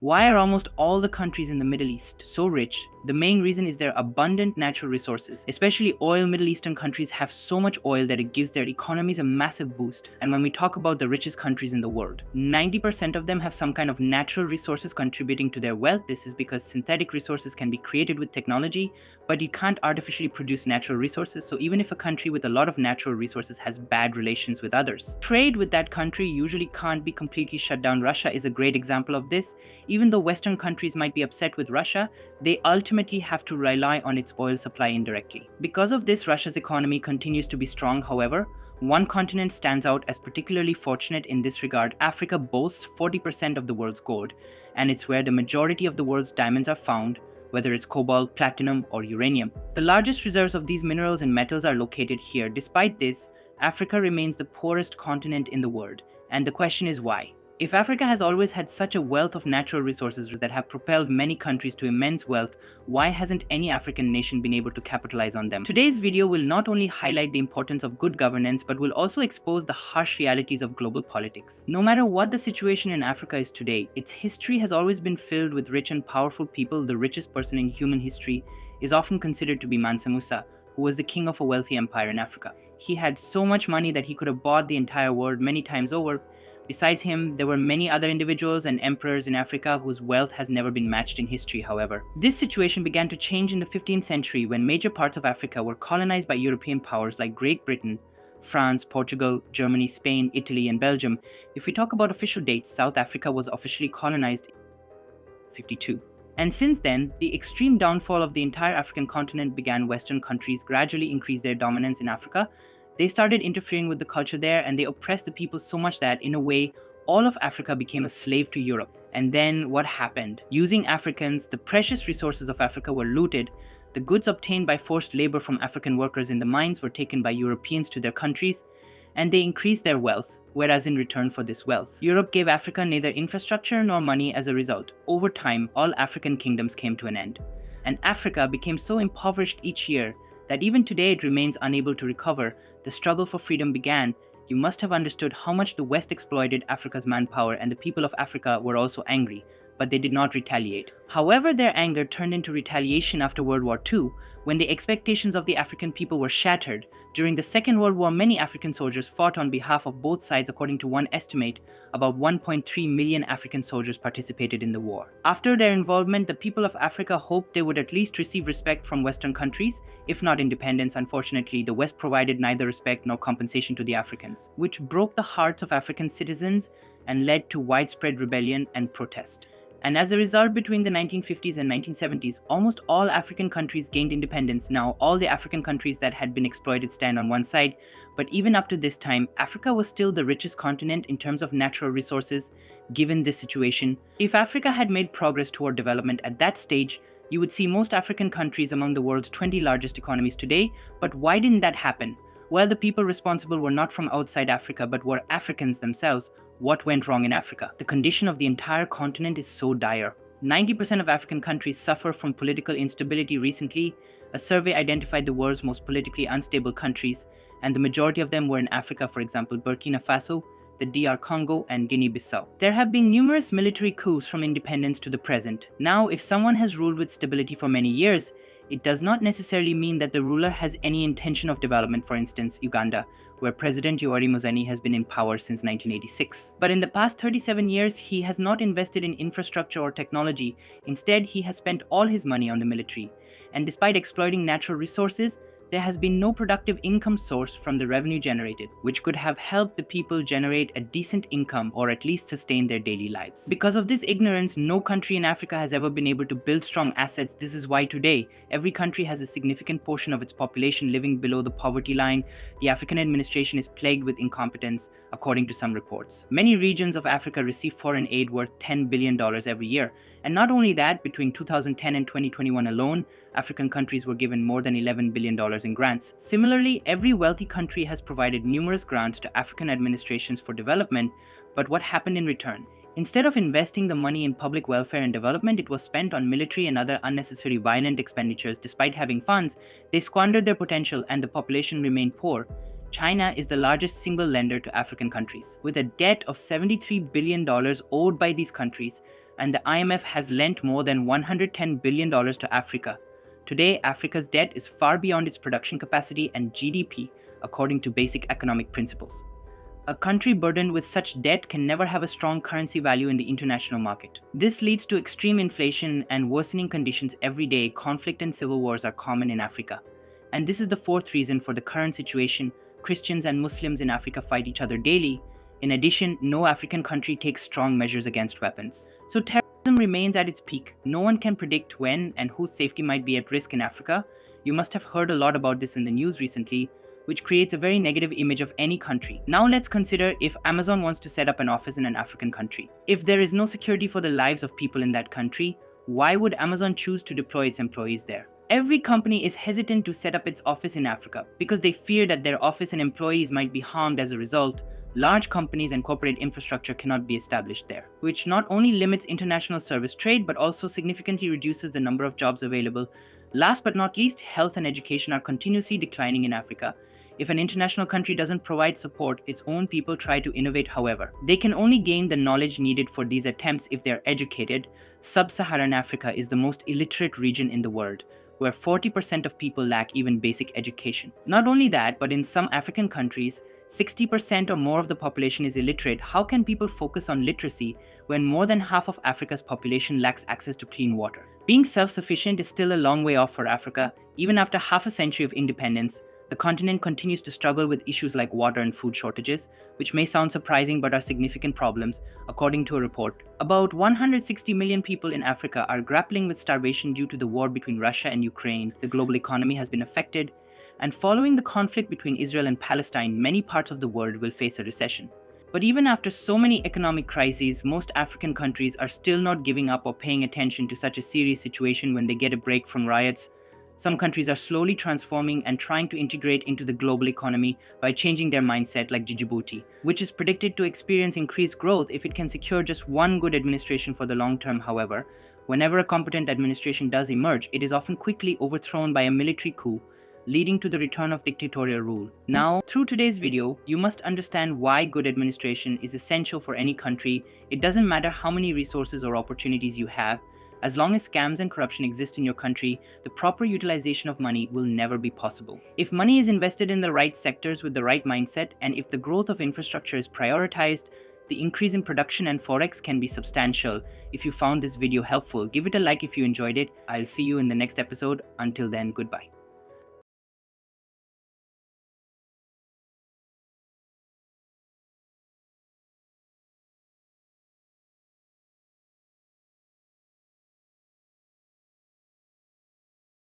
Why are almost all the countries in the Middle East so rich? The main reason is their abundant natural resources. Especially oil, Middle Eastern countries have so much oil that it gives their economies a massive boost. And when we talk about the richest countries in the world, 90% of them have some kind of natural resources contributing to their wealth. This is because synthetic resources can be created with technology, but you can't artificially produce natural resources. So even if a country with a lot of natural resources has bad relations with others, trade with that country usually can't be completely shut down. Russia is a great example of this. Even though Western countries might be upset with Russia, they ultimately have to rely on its oil supply indirectly. Because of this, Russia's economy continues to be strong. However, one continent stands out as particularly fortunate in this regard. Africa boasts 40% of the world's gold, and it's where the majority of the world's diamonds are found, whether it's cobalt, platinum, or uranium. The largest reserves of these minerals and metals are located here. Despite this, Africa remains the poorest continent in the world, and the question is why? If Africa has always had such a wealth of natural resources that have propelled many countries to immense wealth, why hasn't any African nation been able to capitalize on them? Today's video will not only highlight the importance of good governance, but will also expose the harsh realities of global politics. No matter what the situation in Africa is today, its history has always been filled with rich and powerful people. The richest person in human history is often considered to be Mansa Musa, who was the king of a wealthy empire in Africa. He had so much money that he could have bought the entire world many times over. Besides him, there were many other individuals and emperors in Africa whose wealth has never been matched in history, however. This situation began to change in the 15th century when major parts of Africa were colonized by European powers like Great Britain, France, Portugal, Germany, Spain, Italy, and Belgium. If we talk about official dates, South Africa was officially colonized in 1952. And since then, the extreme downfall of the entire African continent began. Western countries gradually increased their dominance in Africa. They started interfering with the culture there, and they oppressed the people so much that, in a way, all of Africa became a slave to Europe. And then what happened? Using Africans, the precious resources of Africa were looted. The goods obtained by forced labor from African workers in the mines were taken by Europeans to their countries, and they increased their wealth. Whereas in return for this wealth, Europe gave Africa neither infrastructure nor money. As a result, over time, all African kingdoms came to an end. And Africa became so impoverished each year that even today it remains unable to recover. The struggle for freedom began. You must have understood how much the West exploited Africa's manpower, and the people of Africa were also angry, but they did not retaliate. However, their anger turned into retaliation after World War II, when the expectations of the African people were shattered. During the Second World War, many African soldiers fought on behalf of both sides. According to one estimate, about 1.3 million African soldiers participated in the war. After their involvement, the people of Africa hoped they would at least receive respect from Western countries, if not independence. Unfortunately, the West provided neither respect nor compensation to the Africans, which broke the hearts of African citizens and led to widespread rebellion and protest. And as a result, between the 1950s and 1970s, almost all African countries gained independence. Now, all the African countries that had been exploited stand on one side, but even up to this time, Africa was still the richest continent in terms of natural resources. Given this situation, if Africa had made progress toward development at that stage, you would see most African countries among the world's 20 largest economies today. But why didn't that happen? Well, the people responsible were not from outside Africa, but were Africans themselves. What went wrong in Africa? The condition of the entire continent is so dire. 90% of African countries suffer from political instability. Recently, a survey identified the world's most politically unstable countries, and the majority of them were in Africa. For example, Burkina Faso, the DR Congo, and Guinea-Bissau. There have been numerous military coups from independence to the present. Now, if someone has ruled with stability for many years, it does not necessarily mean that the ruler has any intention of development. For instance, Uganda, where President Yoweri Museveni has been in power since 1986. But in the past 37 years, he has not invested in infrastructure or technology. Instead, he has spent all his money on the military. And despite exploiting natural resources, there has been no productive income source from the revenue generated, which could have helped the people generate a decent income or at least sustain their daily lives. Because of this ignorance, no country in Africa has ever been able to build strong assets. This is why today, every country has a significant portion of its population living below the poverty line. The African administration is plagued with incompetence, according to some reports. Many regions of Africa receive foreign aid worth $10 billion every year. And not only that, between 2010 and 2021 alone, African countries were given more than $11 billion in grants. Similarly, every wealthy country has provided numerous grants to African administrations for development, but what happened in return? Instead of investing the money in public welfare and development, it was spent on military and other unnecessary violent expenditures. Despite having funds, they squandered their potential and the population remained poor. China is the largest single lender to African countries. With a debt of $73 billion owed by these countries, and the IMF has lent more than $110 billion to Africa. Today, Africa's debt is far beyond its production capacity and GDP, according to basic economic principles. A country burdened with such debt can never have a strong currency value in the international market. This leads to extreme inflation and worsening conditions every day. Conflict and civil wars are common in Africa. And this is the fourth reason for the current situation. Christians and Muslims in Africa fight each other daily. In addition, no African country takes strong measures against weapons. So terrorism remains at its peak. No one can predict when and whose safety might be at risk in Africa. You must have heard a lot about this in the news recently, which creates a very negative image of any country. Now let's consider if Amazon wants to set up an office in an African country. If there is no security for the lives of people in that country, why would Amazon choose to deploy its employees there? Every company is hesitant to set up its office in Africa because they fear that their office and employees might be harmed as a result. Large companies and corporate infrastructure cannot be established there, which not only limits international service trade but also significantly reduces the number of jobs available. Last but not least, health and education are continuously declining in Africa. If an international country doesn't provide support, its own people try to innovate. However, they can only gain the knowledge needed for these attempts if they're educated. Sub-Saharan Africa is the most illiterate region in the world, where 40% of people lack even basic education. Not only that, but in some African countries, 60% or more of the population is illiterate. How can people focus on literacy when more than half of Africa's population lacks access to clean water? Being self-sufficient is still a long way off for Africa. Even after half a century of independence, the continent continues to struggle with issues like water and food shortages, which may sound surprising but are significant problems. According to a report, about 160 million people in Africa are grappling with starvation due to the war between Russia and Ukraine. The global economy has been affected, and following the conflict between Israel and Palestine, many parts of the world will face a recession. But even after so many economic crises, most African countries are still not giving up or paying attention to such a serious situation when they get a break from riots. Some countries are slowly transforming and trying to integrate into the global economy by changing their mindset, like Djibouti, which is predicted to experience increased growth if it can secure just one good administration for the long term. However, whenever a competent administration does emerge, it is often quickly overthrown by a military coup, leading to the return of dictatorial rule. Now, through today's video, you must understand why good administration is essential for any country. It doesn't matter how many resources or opportunities you have. As long as scams and corruption exist in your country, the proper utilization of money will never be possible. If money is invested in the right sectors with the right mindset, and if the growth of infrastructure is prioritized, the increase in production and forex can be substantial. If you found this video helpful, give it a like if you enjoyed it. I'll see you in the next episode. Until then, goodbye.